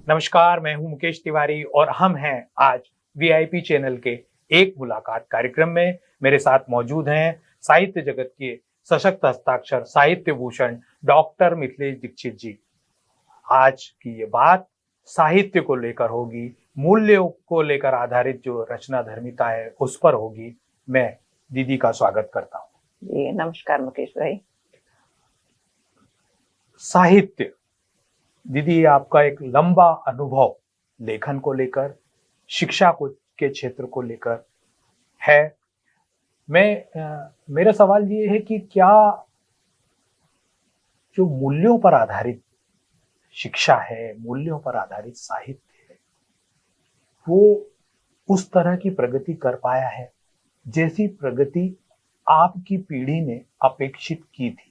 नमस्कार, मैं हूं मुकेश तिवारी और हम हैं आज वीआईपी चैनल के एक मुलाकात कार्यक्रम में। मेरे साथ मौजूद हैं साहित्य जगत के सशक्त हस्ताक्षर साहित्य भूषण डॉक्टर मिथिलेश दीक्षित जी। आज की ये बात साहित्य को लेकर होगी, मूल्यों को लेकर आधारित जो रचना धर्मिता है उस पर होगी। मैं दीदी का स्वागत करता हूँ। जी नमस्कार मुकेश भाई। साहित्य दीदी, आपका एक लंबा अनुभव लेखन को लेकर, शिक्षा को के क्षेत्र को लेकर है। मेरा सवाल ये है कि क्या जो मूल्यों पर आधारित शिक्षा है, मूल्यों पर आधारित साहित्य है, वो उस तरह की प्रगति कर पाया है जैसी प्रगति आपकी पीढ़ी ने अपेक्षित की थी?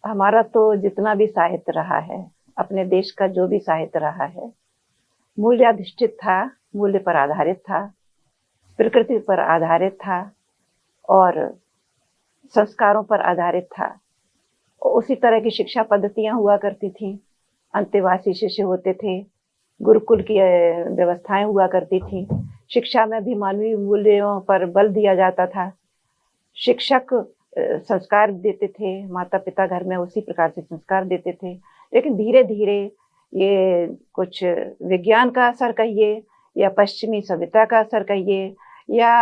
हमारा तो जितना भी साहित्य रहा है, अपने देश का जो भी साहित्य रहा है, मूल्याधिष्ठित था, मूल्य पर आधारित था, प्रकृति पर आधारित था और संस्कारों पर आधारित था। उसी तरह की शिक्षा पद्धतियां हुआ करती थी। अंतेवासी शिष्य होते थे, गुरुकुल की व्यवस्थाएं हुआ करती थी। शिक्षा में भी मानवीय मूल्यों पर बल दिया जाता था। शिक्षक संस्कार देते थे, माता पिता घर में उसी प्रकार से संस्कार देते थे। लेकिन धीरे धीरे ये कुछ विज्ञान का असर कहिए या पश्चिमी सभ्यता का असर कहिए या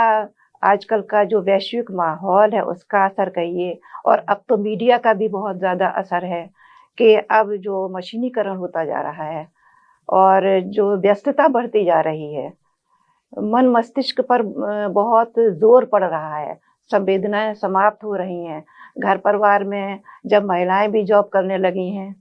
आजकल का जो वैश्विक माहौल है उसका असर कहिए, और अब तो मीडिया का भी बहुत ज़्यादा असर है कि अब जो मशीनीकरण होता जा रहा है और जो व्यस्तता बढ़ती जा रही है, मन मस्तिष्क पर बहुत जोर पड़ रहा है, संवेदनाएं समाप्त हो रही हैं। घर परिवार में जब महिलाएं भी जॉब करने लगी हैं,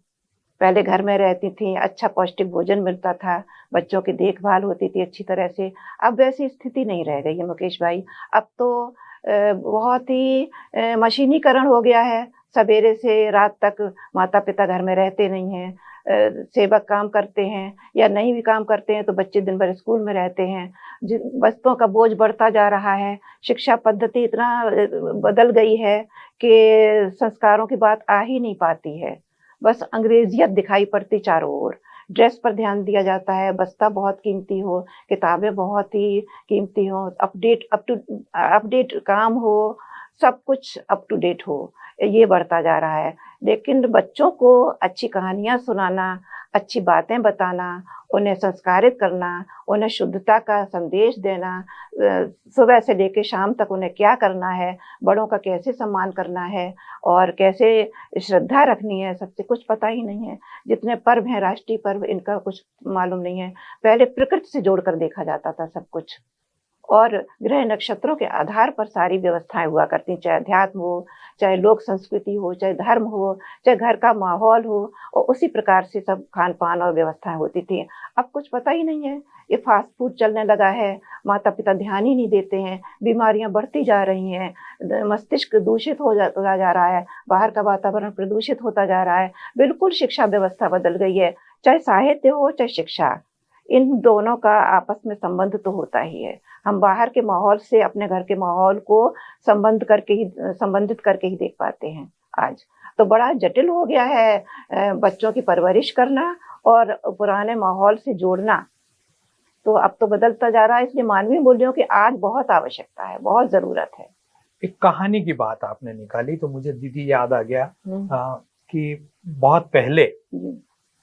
पहले घर में रहती थी, अच्छा पौष्टिक भोजन मिलता था, बच्चों की देखभाल होती थी अच्छी तरह से। अब वैसी स्थिति नहीं रह गई है मुकेश भाई। अब तो बहुत ही मशीनीकरण हो गया है। सवेरे से रात तक माता पिता घर में रहते नहीं हैं, सेवक काम करते हैं या नहीं भी काम करते हैं तो बच्चे दिन भर स्कूल में रहते हैं। बस्तों का बोझ बढ़ता जा रहा है। शिक्षा पद्धति इतना बदल गई है कि संस्कारों की बात आ ही नहीं पाती है। बस अंग्रेजियत दिखाई पड़ती चारों ओर। ड्रेस पर ध्यान दिया जाता है, बस्ता बहुत कीमती हो, किताबें बहुत ही कीमती हो, अपडेट काम हो, सब कुछ अप टू डेट हो, ये बढ़ता जा रहा है। लेकिन बच्चों को अच्छी कहानियां सुनाना, अच्छी बातें बताना, उन्हें संस्कारित करना, उन्हें शुद्धता का संदेश देना, सुबह से लेकर शाम तक उन्हें क्या करना है, बड़ों का कैसे सम्मान करना है और कैसे श्रद्धा रखनी है, सबसे कुछ पता ही नहीं है। जितने पर्व हैं, राष्ट्रीय पर्व, इनका कुछ मालूम नहीं है। पहले प्रकृति से जोड़कर देखा जाता था सब कुछ, और ग्रह नक्षत्रों के आधार पर सारी व्यवस्थाएं हुआ करती, चाहे अध्यात्म हो, चाहे लोक संस्कृति हो, चाहे धर्म हो, चाहे घर का माहौल हो, और उसी प्रकार से सब खान पान और व्यवस्थाएं होती थी। अब कुछ पता ही नहीं है। ये फास्ट फूड चलने लगा है, माता पिता ध्यान ही नहीं देते हैं, बीमारियां बढ़ती जा रही हैं, मस्तिष्क दूषित हो जा रहा है, बाहर का वातावरण प्रदूषित होता जा रहा है। बिल्कुल शिक्षा व्यवस्था बदल गई है। चाहे साहित्य हो चाहे शिक्षा, इन दोनों का आपस में संबंध तो होता ही है। हम बाहर के माहौल से अपने घर के माहौल को संबंधित करके ही देख पाते हैं। आज तो बड़ा जटिल हो गया है बच्चों की परवरिश करना और पुराने माहौल से जोड़ना। तो अब तो बदलता जा रहा है, इसलिए मानवीय मूल्यों की आज बहुत आवश्यकता है, बहुत जरूरत है। एक कहानी की बात आपने निकाली तो मुझे दीदी याद आ गया कि बहुत पहले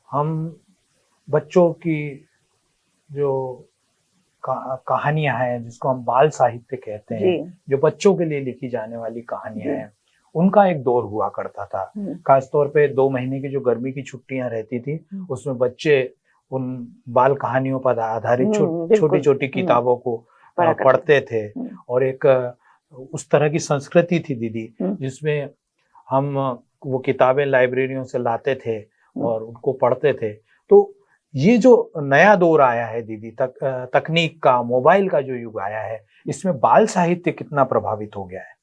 हम बच्चों की जो कहानियां हैं, जिसको हम बाल साहित्य कहते हैं, जो बच्चों के लिए लिखी जाने वाली कहानियां हैं, उनका एक दौर हुआ करता था। खासतौर पे 2 महीने की जो गर्मी की छुट्टियां रहती थी, उसमें बच्चे उन बाल कहानियों पर आधारित छोटी छोटी किताबों को पढ़ते थे। और एक उस तरह की संस्कृति थी दीदी, जिसमें हम वो किताबें लाइब्रेरियों से लाते थे और उनको पढ़ते थे। तो ये जो नया दौर आया है दीदी, तकनीक का, मोबाइल का जो युग आया है, इसमें बाल साहित्य कितना प्रभावित हो गया है?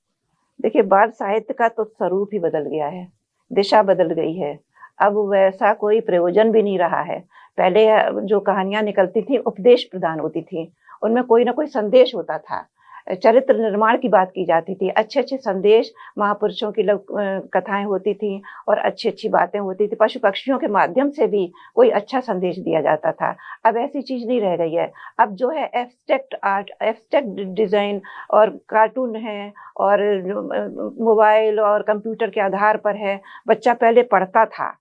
देखिए, बाल साहित्य का तो स्वरूप ही बदल गया है, दिशा बदल गई है। अब वैसा कोई प्रयोजन भी नहीं रहा है। पहले जो कहानियां निकलती थी उपदेश प्रदान होती थी, उनमें कोई ना कोई संदेश होता था। चरित्र निर्माण की बात की जाती थी, अच्छे अच्छे संदेश, महापुरुषों की कथाएं होती थी और अच्छी अच्छी बातें होती थी, पशु पक्षियों के माध्यम से भी कोई अच्छा संदेश दिया जाता था। अब ऐसी चीज नहीं रह गई है। अब जो है एब्स्ट्रैक्ट आर्ट, एब्स्ट्रैक्ट डिजाइन और कार्टून है और मोबाइल और कंप्यूटर के आधार पर है। बच्चा पहले पढ़ता था,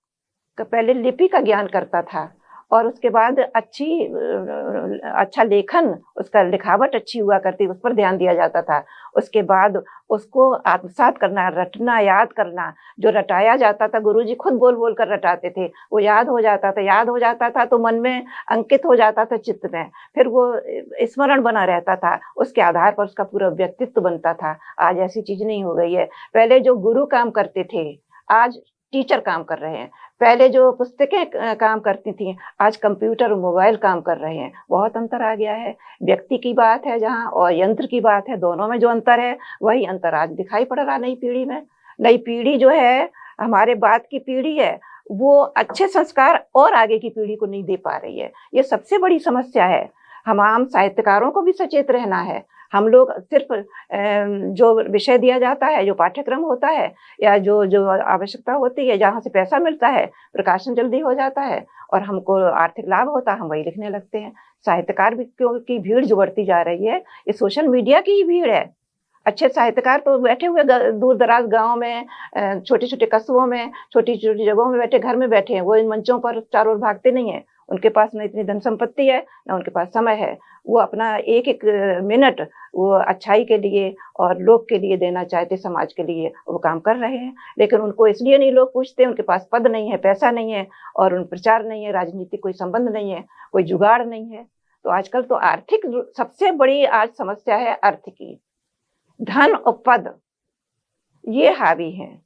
पहले लिपि का ज्ञान करता था और उसके बाद अच्छा लेखन, उसका लिखावट अच्छी हुआ करती, उस पर ध्यान दिया जाता था। उसके बाद उसको आत्मसात करना, रटना, याद करना। जो रटाया जाता था गुरुजी खुद बोल बोल कर रटाते थे, वो याद हो जाता था। याद हो जाता था तो मन में अंकित हो जाता था, चित्त में, फिर वो स्मरण बना रहता था। उसके आधार पर उसका पूरा व्यक्तित्व बनता था। आज ऐसी चीज नहीं हो गई है। पहले जो गुरु काम करते थे, आज टीचर काम कर रहे हैं। पहले जो पुस्तकें काम करती थी, आज कंप्यूटर और मोबाइल काम कर रहे हैं। बहुत अंतर आ गया है। व्यक्ति की बात है जहाँ और यंत्र की बात है, दोनों में जो अंतर है वही अंतर आज दिखाई पड़ रहा नई पीढ़ी में। नई पीढ़ी जो है, हमारे बाद की पीढ़ी है, वो अच्छे संस्कार और आगे की पीढ़ी को नहीं दे पा रही है। ये सबसे बड़ी समस्या है। हम आम साहित्यकारों को भी सचेत रहना है। हम लोग सिर्फ जो विषय दिया जाता है, जो पाठ्यक्रम होता है या जो जो आवश्यकता होती है, जहाँ से पैसा मिलता है, प्रकाशन जल्दी हो जाता है और हमको आर्थिक लाभ होता है, हम वही लिखने लगते हैं। साहित्यकार भी की भीड़ जो बढ़ती जा रही है, ये सोशल मीडिया की ही भीड़ है। अच्छे साहित्यकार तो बैठे हुए दूर दराज गाँव में, छोटे छोटे कस्बों में, छोटी छोटी जगहों में बैठे, घर में बैठे हैं। वो इन मंचों पर चारों ओर भागते नहीं है। उनके पास न इतनी धन संपत्ति है, न उनके पास समय है। वो अपना एक एक मिनट वो अच्छाई के लिए और लोग के लिए देना चाहते, समाज के लिए वो काम कर रहे हैं। लेकिन उनको इसलिए नहीं लोग पूछते, उनके पास पद नहीं है, पैसा नहीं है और उन प्रचार नहीं है, राजनीतिक कोई संबंध नहीं है, कोई जुगाड़ नहीं है। तो आजकल तो आर्थिक सबसे बड़ी आज समस्या है, अर्थ की। धन और पद ये हावी हैं।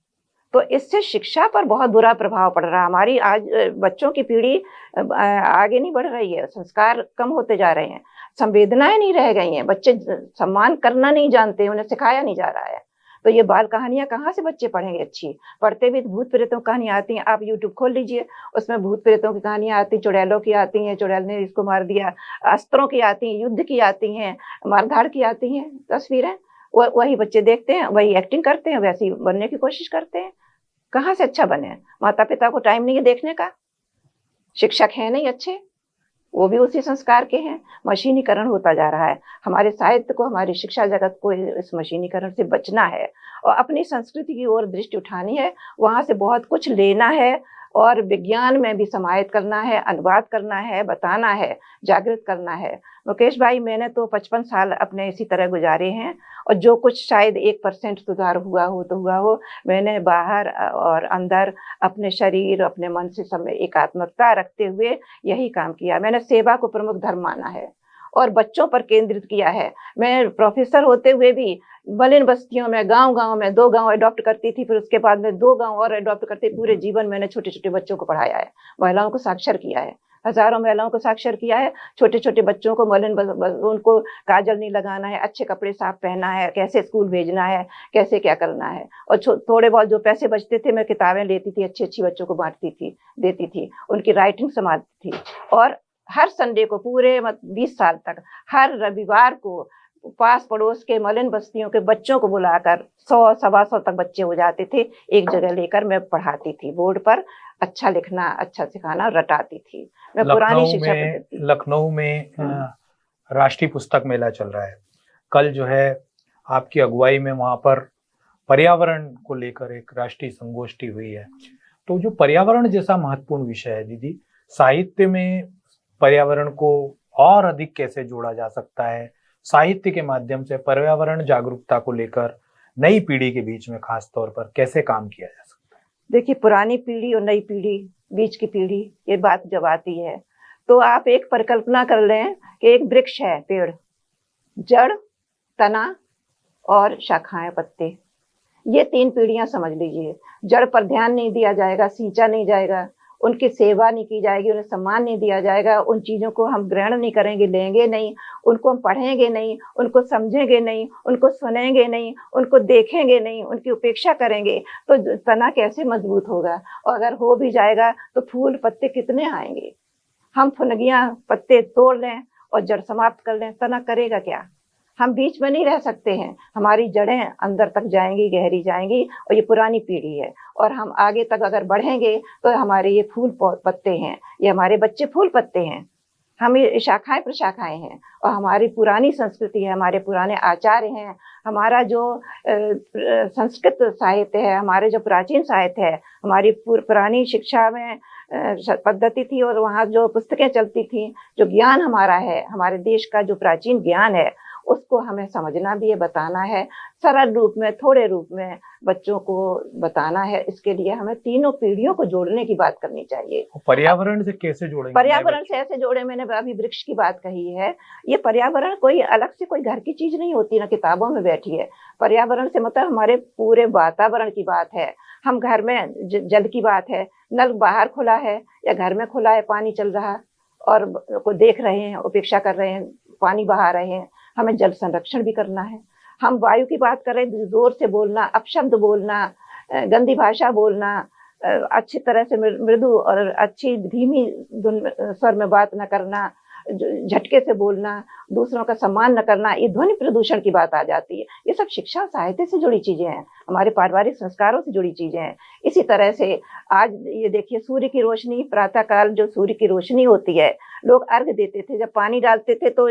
तो इससे शिक्षा पर बहुत बुरा प्रभाव पड़ रहा है। हमारी आज बच्चों की पीढ़ी आगे नहीं बढ़ रही है, संस्कार कम होते जा रहे हैं, संवेदनाएं नहीं रह गई हैं, बच्चे सम्मान करना नहीं जानते, उन्हें सिखाया नहीं जा रहा है। तो ये बाल कहानियां कहाँ से बच्चे पढ़ेंगे अच्छी? पढ़ते भी भूत प्रेतों की कहानियां आती हैं। आप यूट्यूब खोल लीजिए, उसमें भूत प्रेतों की कहानियां आती, चुड़ैलों की आती हैं, चुड़ैल ने इसको मार दिया, अस्त्रों की आती हैं, युद्ध की आती हैं, मारधाड़ की आती हैं तस्वीरें। वही बच्चे देखते हैं, वही एक्टिंग करते हैं, वैसे ही बनने की कोशिश करते हैं। कहाँ से अच्छा बने? माता पिता को टाइम नहीं है देखने का, शिक्षक है नहीं अच्छे, वो भी उसी संस्कार के हैं। मशीनीकरण होता जा रहा है। हमारे साहित्य को, हमारी शिक्षा जगत को इस मशीनीकरण से बचना है और अपनी संस्कृति की ओर दृष्टि उठानी है। वहां से बहुत कुछ लेना है और विज्ञान में भी समाहित करना है, अनुवाद करना है, बताना है, जागृत करना है। मुकेश भाई, मैंने तो 55 साल अपने इसी तरह गुजारे हैं और जो कुछ शायद 1% सुधार हुआ हो तो हुआ हो। मैंने बाहर और अंदर अपने शरीर, अपने मन से समय एकात्मकता रखते हुए यही काम किया। मैंने सेवा को प्रमुख धर्म माना है और बच्चों पर केंद्रित किया है। मैं प्रोफेसर होते हुए भी मलिन बस्तियों में, गांव-गांव में 2 गांव अडॉप्ट करती थी, फिर उसके बाद में 2 गांव और अडॉप्ट करते। पूरे जीवन मैंने छोटे-छोटे बच्चों को पढ़ाया है, महिलाओं को साक्षर किया है, हजारों महिलाओं को साक्षर किया है। छोटे-छोटे बच्चों को उनको काजल नहीं लगाना है, अच्छे कपड़े साफ पहनना है, कैसे स्कूल भेजना है, कैसे क्या करना है। और थोड़े बहुत जो पैसे बचते थे, मैं किताबें लेती थी, अच्छी-अच्छी बच्चों को बांटती थी, देती थी, उनकी राइटिंग संभालती थी। और हर संडे को पूरे 20 साल तक हर रविवार को पास पड़ोस के मलिन बस्तियों के बच्चों को बुलाकर 100 सवा 100 तक बच्चे हो जाते थे, एक जगह लेकर मैं पढ़ाती थी। बोर्ड पर अच्छा लिखना, अच्छा सिखाना, रटाती थी। मैं पुरानी शिक्षा पद्धति। लखनऊ में राष्ट्रीय पुस्तक मेला चल रहा है। कल जो है आपकी अगुवाई में वहां पर पर्यावरण को लेकर एक राष्ट्रीय संगोष्ठी हुई है। तो जो पर्यावरण जैसा महत्वपूर्ण विषय है दीदी, साहित्य में पर्यावरण को और अधिक कैसे जोड़ा जा सकता है? साहित्य के माध्यम से पर्यावरण जागरूकता को लेकर नई पीढ़ी के बीच में खास तौर पर कैसे काम किया जा सकता है? देखिए, पुरानी पीढ़ी और नई पीढ़ी, बीच की पीढ़ी, ये बात जब आती है तो आप एक परिकल्पना कर लें कि एक वृक्ष है, पेड़, जड़, तना और शाखाएं, पत्ते, ये 3 पीढ़ियां समझ लीजिए। जड़ पर ध्यान नहीं दिया जाएगा, सींचा नहीं जाएगा, उनकी सेवा नहीं की जाएगी, उन्हें सम्मान नहीं दिया जाएगा, उन चीजों को हम ग्रहण नहीं करेंगे, लेंगे नहीं, उनको हम पढ़ेंगे नहीं, उनको समझेंगे नहीं, उनको सुनेंगे नहीं, उनको देखेंगे नहीं, उनकी उपेक्षा करेंगे, तो तना कैसे मजबूत होगा? और अगर हो भी जाएगा तो फूल पत्ते कितने आएंगे? हम फुनगियां, पत्ते तोड़ लें और जड़ समाप्त कर लें, तना करेगा क्या? हम बीच में नहीं रह सकते हैं। हमारी जड़ें अंदर तक जाएंगी, गहरी जाएंगी, और ये पुरानी पीढ़ी है। और हम आगे तक अगर बढ़ेंगे तो हमारे ये फूल पत्ते हैं, ये हमारे बच्चे फूल पत्ते हैं, हम ये शाखाएं प्रशाखाएं हैं। और हमारी पुरानी संस्कृति है, हमारे पुराने आचार हैं, हमारा जो संस्कृत साहित्य है, हमारे जो प्राचीन साहित्य है, हमारी पुरानी शिक्षा में पद्धति थी, और वहाँ जो पुस्तकें चलती थी, जो ज्ञान हमारा है, हमारे देश का जो प्राचीन ज्ञान है, उसको हमें समझना भी है, बताना है, सरल रूप में, थोड़े रूप में बच्चों को बताना है। इसके लिए हमें तीनों पीढ़ियों को जोड़ने की बात करनी चाहिए। पर्यावरण से कैसे जोड़ेंगे? पर्यावरण से ऐसे जोड़े, मैंने अभी वृक्ष की बात कही है। ये पर्यावरण कोई अलग से कोई घर की चीज नहीं होती, ना किताबों में बैठी है। पर्यावरण से मतलब हमारे पूरे वातावरण की बात है। हम घर में जल की बात है, नल बाहर खुला है या घर में खुला है, पानी चल रहा और को देख रहे हैं, उपेक्षा कर रहे हैं, पानी बहा रहे हैं, हमें जल संरक्षण भी करना है। हम वायु की बात कर रहे हैं, जोर से बोलना, अपशब्द बोलना, गंदी भाषा बोलना, अच्छी तरह से मृदु और अच्छी धीमी स्वर में बात न करना, झटके से बोलना, दूसरों का सम्मान न करना, ये ध्वनि प्रदूषण की बात आ जाती है। ये सब शिक्षा साहित्य से जुड़ी चीजें हैं, हमारे पारिवारिक संस्कारों से जुड़ी चीजें हैं। इसी तरह से आज ये देखिए, सूर्य की रोशनी, प्रातः काल जो सूर्य की रोशनी होती है, लोग अर्घ देते थे, जब पानी डालते थे तो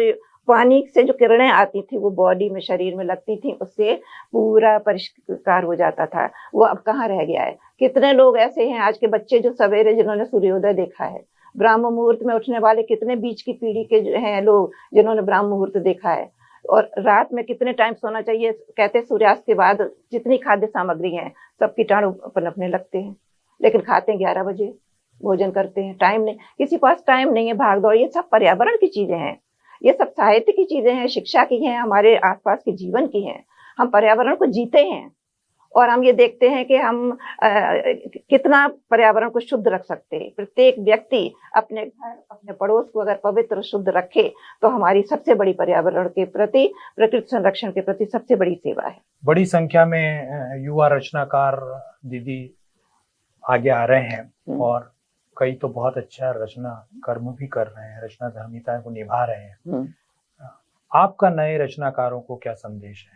पानी से जो किरणें आती थी वो बॉडी में, शरीर में लगती थी, उससे पूरा परिष्कार हो जाता था। वो अब कहाँ रह गया है? कितने लोग ऐसे हैं आज के बच्चे जो सवेरे जिन्होंने सूर्योदय देखा है, ब्राह्म मुहूर्त में उठने वाले कितने बीच की पीढ़ी के हैं लोग जिन्होंने ब्राह्म मुहूर्त देखा है। और रात में कितने टाइम सोना चाहिए? कहते सूर्यास्त के बाद जितनी खाद्य सामग्री है सब कीटाणु पनपने लगते हैं, लेकिन खाते हैं 11 बजे, भोजन करते हैं, टाइम नहीं, किसी पास टाइम नहीं है, भाग दौड़। ये सब पर्यावरण की चीजें हैं, ये सब साहित्य की चीजें हैं, शिक्षा की हैं, हमारे आसपास के जीवन की हैं। हम पर्यावरण को जीते हैं और हम ये देखते हैं कि हम कितना पर्यावरण को शुद्ध रख सकते हैं। प्रत्येक व्यक्ति अपने घर, अपने पड़ोस को अगर पवित्र शुद्ध रखे तो हमारी सबसे बड़ी पर्यावरण के प्रति, प्रकृति संरक्षण के प्रति सबसे बड़ी सेवा है। बड़ी संख्या में युवा रचनाकार दीदी आगे आ रहे हैं और कई तो बहुत अच्छा रचना कर्म भी कर रहे हैं, रचना धर्मिता को निभा रहे हैं। आपका नए रचनाकारों को क्या संदेश है?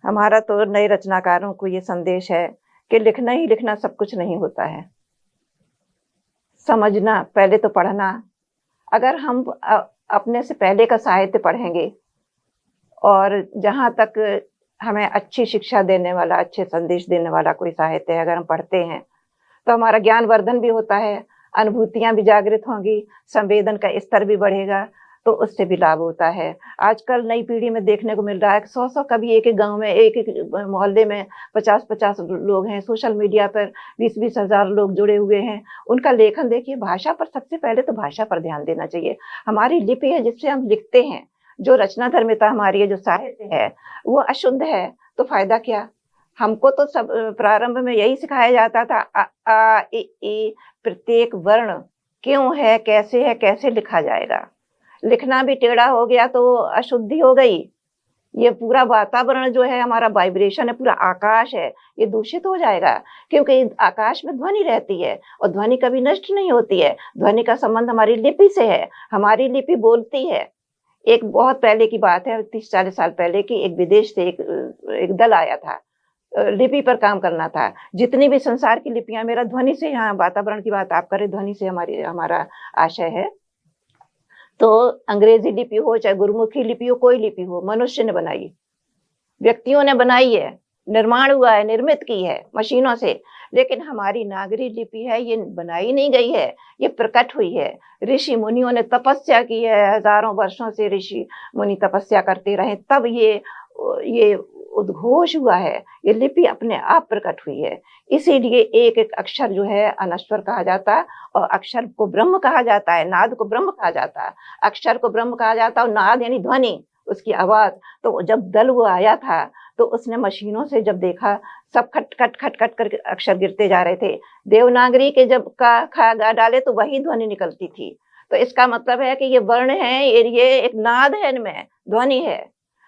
हमारा तो नए रचनाकारों को ये संदेश है कि लिखना ही लिखना सब कुछ नहीं होता है। समझना, पहले तो पढ़ना। अगर हम अपने से पहले का साहित्य पढ़ेंगे और जहाँ तक हमें अच्छी शिक्षा देने वाला, अच्छे संदेश देने वाला कोई साहित्य है, अगर हम पढ़ते हैं तो हमारा ज्ञान वर्धन भी होता है, अनुभूतियां भी जागृत होंगी, संवेदन का स्तर भी बढ़ेगा, तो उससे भी लाभ होता है। आजकल नई पीढ़ी में देखने को मिल रहा है कि 100-100 कभी एक एक गांव में, एक एक मोहल्ले में 50-50 लोग हैं, सोशल मीडिया पर 20-20 हजार लोग जुड़े हुए हैं। उनका लेखन देखिए, भाषा पर, सबसे पहले तो भाषा पर ध्यान देना चाहिए। हमारी लिपि है जिससे हम लिखते हैं, जो रचना धर्मिता हमारी है, जो साहित्य है, वो अशुद्ध है तो फायदा क्या? हमको तो सब प्रारंभ में यही सिखाया जाता था, अ आ इ ई, प्रत्येक वर्ण क्यों है, कैसे है, कैसे लिखा जाएगा। लिखना भी टेढ़ा हो गया तो अशुद्धि हो गई। ये पूरा वातावरण जो है हमारा, वाइब्रेशन है, पूरा आकाश है, ये दूषित हो जाएगा, क्योंकि आकाश में ध्वनि रहती है और ध्वनि कभी नष्ट नहीं होती है। ध्वनि का संबंध हमारी लिपि से है, हमारी लिपि बोलती है। एक बहुत पहले की बात है, 30-40 साल पहले की, एक विदेश से एक दल आया था, लिपि पर काम करना था। जितनी भी संसार की लिपियां, मेरा ध्वनि से, यहाँ वातावरण की बात आप करें, ध्वनि से हमारा आशय है। तो अंग्रेजी लिपि हो, चाहे गुरुमुखी लिपि हो, कोई लिपि हो, मनुष्य ने बनाई, व्यक्तियों ने बनाई है, निर्माण हुआ है, निर्मित की है मशीनों से। लेकिन हमारी नागरी लिपि है, ये बनाई नहीं गई है, ये प्रकट हुई है। ऋषि मुनियों ने तपस्या की है, हजारों वर्षों से ऋषि मुनि तपस्या करते रहे, तब ये उद्घोष हुआ है, ये लिपि अपने आप प्रकट हुई है। इसीलिए एक एक अक्षर जो है अनश्वर कहा जाता है और अक्षर को ब्रह्म कहा जाता है, नाद को ब्रह्म कहा जाता है, अक्षर को ब्रह्म कहा जाता है और नाद यानी ध्वनि, उसकी आवाज। तो जब दल वो आया था तो उसने मशीनों से जब देखा, सब खट खट खट खट करके अक्षर गिरते जा रहे थे। देवनागरी के जब का खा गा डाले तो वही ध्वनि निकलती थी। तो इसका मतलब है कि ये वर्ण है, ये एक नाद है, इनमें ध्वनि है।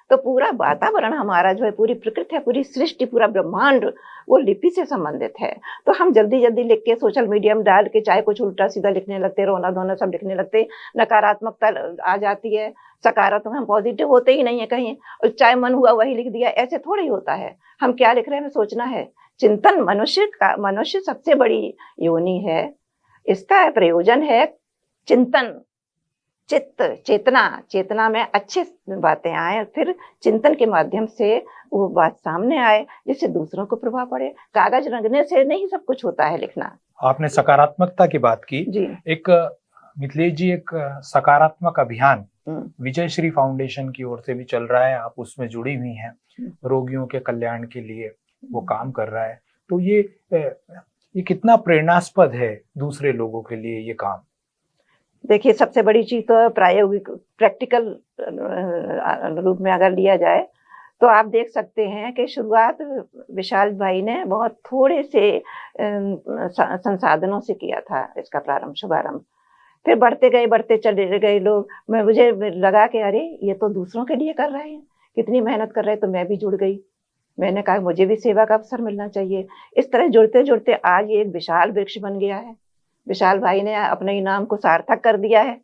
तो पूरा वातावरण हमारा जो है, पूरी प्रकृति है, पूरी सृष्टि, पूरा ब्रह्मांड वो लिपि से संबंधित है। तो हम जल्दी जल्दी लिख के सोशल मीडिया में डाल के चाहे कुछ उल्टा सीधा लिखने लगते, रोना धोना सब लिखने लगते, नकारात्मकता आ जाती है, सकारात्मक हम पॉजिटिव होते ही नहीं है कहीं, और चाहे मन हुआ वही लिख दिया, ऐसे थोड़ा ही होता है। हम क्या लिख रहे हैं हमें सोचना है। चिंतन मनुष्य सबसे बड़ी योनि है, इसका प्रयोजन है चिंतन, चित्त, चेतना में अच्छी बातें आए, फिर चिंतन के माध्यम से वो बात सामने आए जिससे दूसरों को प्रभाव पड़े। कागज रंगने से नहीं सब कुछ होता है लिखना। आपने सकारात्मकता की बात की जी। एक मिथिलेश जी, एक सकारात्मक अभियान विजय श्री फाउंडेशन की ओर से भी चल रहा है, आप उसमें जुड़ी हुई हैं, रोगियों के कल्याण के लिए वो काम कर रहा है। तो ये कितना प्रेरणास्पद है दूसरे लोगों के लिए ये काम? देखिए, सबसे बड़ी चीज तो प्रायोगिक प्रैक्टिकल रूप में अगर लिया जाए तो आप देख सकते हैं कि शुरुआत विशाल भाई ने बहुत थोड़े से संसाधनों से किया था इसका शुभारंभ। फिर बढ़ते चले गए लोग। मुझे लगा कि अरे ये तो दूसरों के लिए कर रहे हैं, कितनी मेहनत कर रहे हैं, तो मैं भी जुड़ गई। मैंने कहा मुझे भी सेवा का अवसर मिलना चाहिए। इस तरह जुड़ते जुड़ते आज ये एक विशाल वृक्ष बन गया है। विशाल भाई ने अपने इनाम को सार्थक कर दिया है,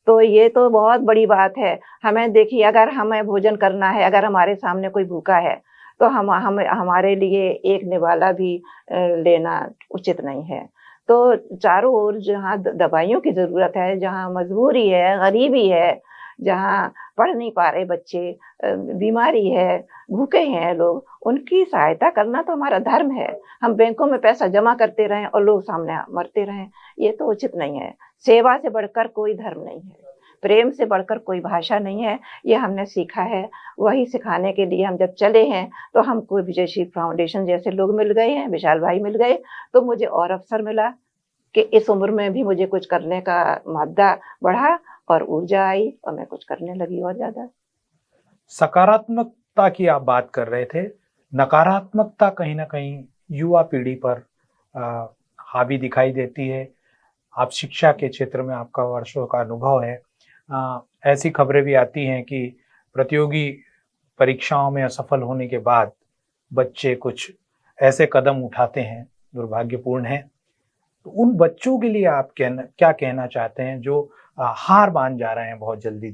तो ये तो बहुत बड़ी बात है। हमें देखिए, अगर हमें भोजन करना है, अगर हमारे सामने कोई भूखा है, तो हम हमारे लिए एक निवाला भी लेना उचित नहीं है। तो चारों ओर जहाँ दवाइयों की जरूरत है, जहाँ मजबूरी है, गरीबी है, जहाँ पढ़ नहीं पा रहे बच्चे, बीमारी है, भूखे हैं लोग, उनकी सहायता करना तो हमारा धर्म है। हम बैंकों में पैसा जमा करते रहें और लोग सामने मरते रहें, ये तो उचित नहीं है। सेवा से बढ़कर कोई धर्म नहीं है, प्रेम से बढ़कर कोई भाषा नहीं है। ये हमने सीखा है, वही सिखाने के लिए हम जब चले हैं तो हमको विजय श्री फाउंडेशन जैसे लोग मिल गए हैं, विशाल भाई मिल गए, तो मुझे और अवसर मिला कि इस उम्र में भी मुझे कुछ करने का मादा बढ़ा और ऊर्जा आई और मैं कुछ करने लगी और ज्यादा। सकारात्मकता की आप बात कर रहे थे, नकारात्मकता कहीं ना कहीं युवा पीढ़ी पर हावी दिखाई देती है। आप शिक्षा के क्षेत्र में आपका वर्षों का अनुभव है, ऐसी खबरें भी आती हैं कि प्रतियोगी परीक्षाओं में असफल होने के बाद बच्चे कुछ ऐसे कदम उठाते हैं, दुर्भाग्यपूर्ण है। तो उन बच्चों के लिए आप क्या कहना चाहते हैं जो हार मान जा रहे हैं बहुत जल्दी?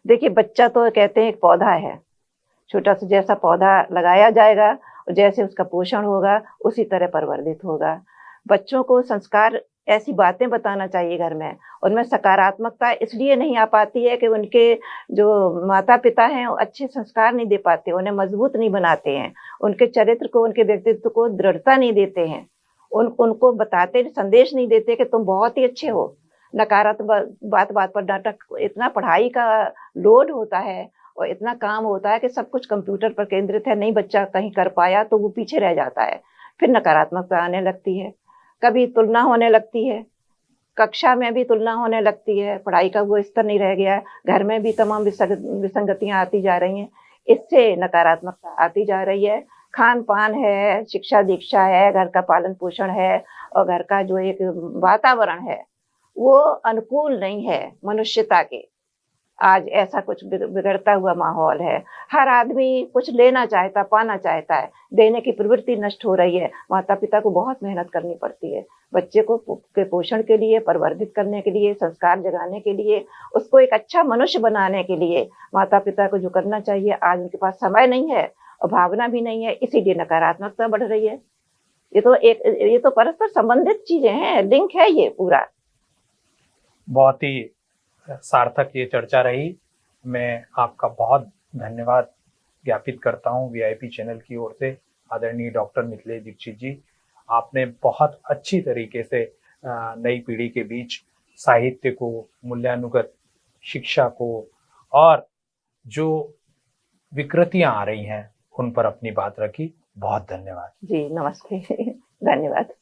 देखिए, बच्चा तो कहते हैं एक पौधा है, छोटा सा जैसा पौधा लगाया जाएगा और जैसे उसका पोषण होगा उसी तरह परिवर्धित होगा। बच्चों को संस्कार, ऐसी बातें बताना चाहिए घर में। उनमें सकारात्मकता इसलिए नहीं आ पाती है कि उनके जो माता पिता हैं वो अच्छे संस्कार नहीं दे पाते, उन्हें मजबूत नहीं बनाते हैं, उनके चरित्र को, उनके व्यक्तित्व को दृढ़ता नहीं देते हैं, उनको बताते, संदेश नहीं देते कि तुम बहुत ही अच्छे हो। नकारात्मक बात पर नाटक, इतना पढ़ाई का लोड होता है और इतना काम होता है कि सब कुछ कंप्यूटर पर केंद्रित है, नहीं बच्चा कहीं कर पाया तो वो पीछे रह जाता है। फिर नकारात्मकता आने लगती है, कभी तुलना होने लगती है, कक्षा में भी तुलना होने लगती है, पढ़ाई का वो स्तर नहीं रह गया, घर में भी तमाम विसंगतियां आती जा रही हैं, इससे नकारात्मकता आती जा रही है। खान पान है, शिक्षा दीक्षा है, घर का पालन पोषण है और घर का जो एक वातावरण है वो अनुकूल नहीं है मनुष्यता के। आज ऐसा कुछ बिगड़ता हुआ माहौल है, हर आदमी कुछ लेना चाहता, पाना चाहता है, देने की प्रवृत्ति नष्ट हो रही है। माता पिता को बहुत मेहनत करनी पड़ती है बच्चे को के पोषण के लिए, परिवर्धित करने के लिए, संस्कार जगाने के लिए, उसको एक अच्छा मनुष्य बनाने के लिए माता पिता को जो करना चाहिए आज उनके पास समय नहीं है और भावना भी नहीं है, इसीलिए नकारात्मकता बढ़ रही है। ये तो परस्पर संबंधित चीजें हैं, लिंक है ये पूरा। बहुत ही सार्थक ये चर्चा रही। मैं आपका बहुत धन्यवाद ज्ञापित करता हूँ वीआईपी चैनल की ओर से। आदरणीय डॉक्टर मिथिलेश दीक्षित जी, आपने बहुत अच्छी तरीके से नई पीढ़ी के बीच साहित्य को, मूल्यानुगत शिक्षा को और जो विकृतियां आ रही हैं उन पर अपनी बात रखी। बहुत धन्यवाद जी, नमस्ते। धन्यवाद।